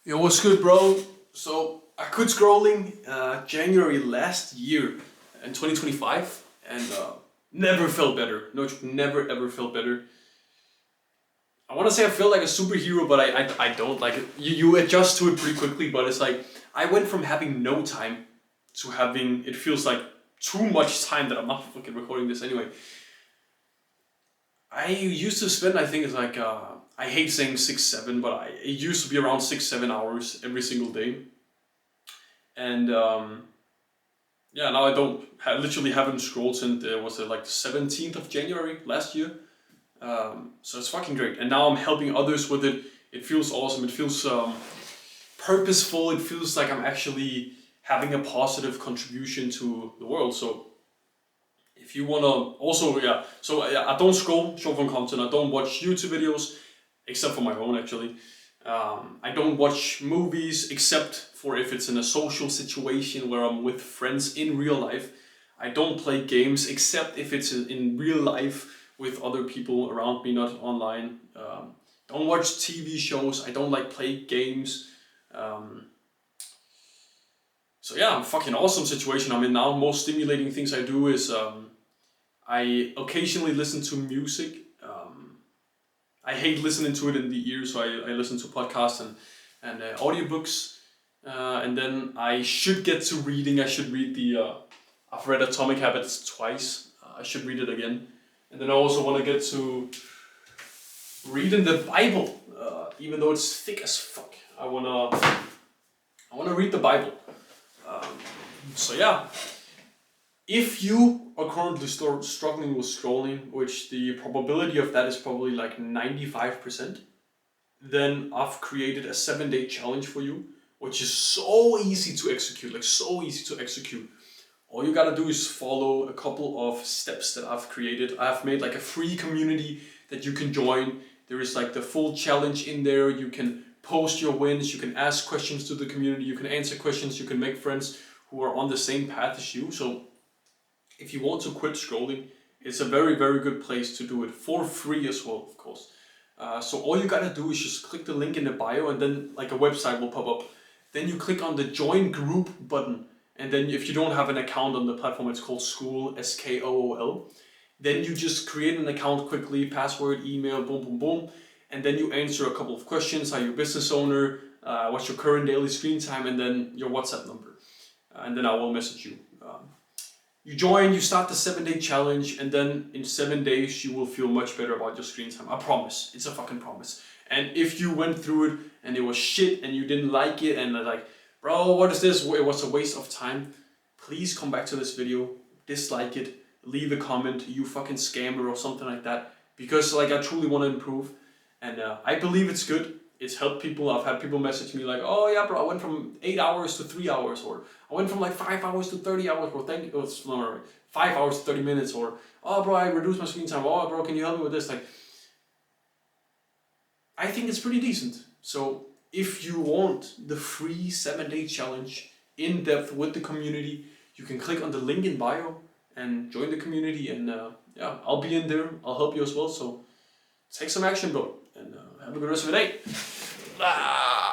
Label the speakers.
Speaker 1: Yo, what's good, bro? So I quit scrolling January last year in 2025 and never felt better. No, never ever felt better. I want to say I feel like a superhero, but I don't. Like you adjust to it pretty quickly, but it's like I went from having no time to having it feels like too much time that I'm not fucking recording this anyway. I used to spend, I think it's like I hate saying 6 7, but it used to be around 6 7 hours every single day, and yeah, now I don't. I literally haven't scrolled since was it like the 17th of January last year. So it's fucking great, and now I'm helping others with it. It feels awesome. It feels purposeful. It feels like I'm actually having a positive contribution to the world. So if you wanna also I don't scroll short form content. I don't watch YouTube videos except for my own actually. I don't watch movies except for if it's in a social situation where I'm with friends in real life. I don't play games except if it's in real life with other people around me, not online. Don't watch TV shows. I don't like play games. Um, so yeah, fucking awesome situation I'm in now. Most stimulating things I do is I occasionally listen to music. I hate listening to it in the ear, so I listen to podcasts and audiobooks. And then I should get to reading. I should read I've read Atomic Habits twice. I should read it again. And then I also want to get to reading the Bible, even though it's thick as fuck. I wanna read the Bible. Um, so yeah, if you are currently struggling with scrolling, which the probability of that is probably like 95%, then I've created a 7 day challenge for you, which is so easy to execute, like so easy to execute. All you gotta do is follow a couple of steps that I've created. I've made like a free community that you can join. There is like the full challenge in there. You can post your wins, you can ask questions to the community, you can answer questions, you can make friends who are on the same path as you. So if you want to quit scrolling, it's a very, very good place to do it for free as well, of course. So all you gotta do is just click the link in the bio and then like a website will pop up. Then you click on the join group button. And then if you don't have an account on the platform, it's called Skool, Skool. Then you just create an account quickly, password, email, boom, boom, boom. And then you answer a couple of questions. Are you a business owner? What's your current daily screen time? And then your WhatsApp number. And then I will message you. You join, you start the 7 day challenge, and then in 7 days you will feel much better about your screen time. I promise. It's a fucking promise. And if you went through it and it was shit and you didn't like it and like, bro, what is this? It was a waste of time. Please come back to this video, dislike it, leave a comment, you fucking scammer or something like that. Because like I truly want to improve, and I believe it's good. It's helped people. I've had people message me like, "Oh yeah, bro, I went from 8 hours to 3 hours," or "I went from like 5 hours to 30 hours," or "Thank you, no, 5 hours to 30 minutes," or "Oh bro, I reduced my screen time." "Oh bro, can you help me with this?" Like, I think it's pretty decent. So if you want the free 7 day challenge in depth with the community, you can click on the link in bio and join the community. And yeah, I'll be in there. I'll help you as well. So take some action, bro, and have a good rest of the day. Ah.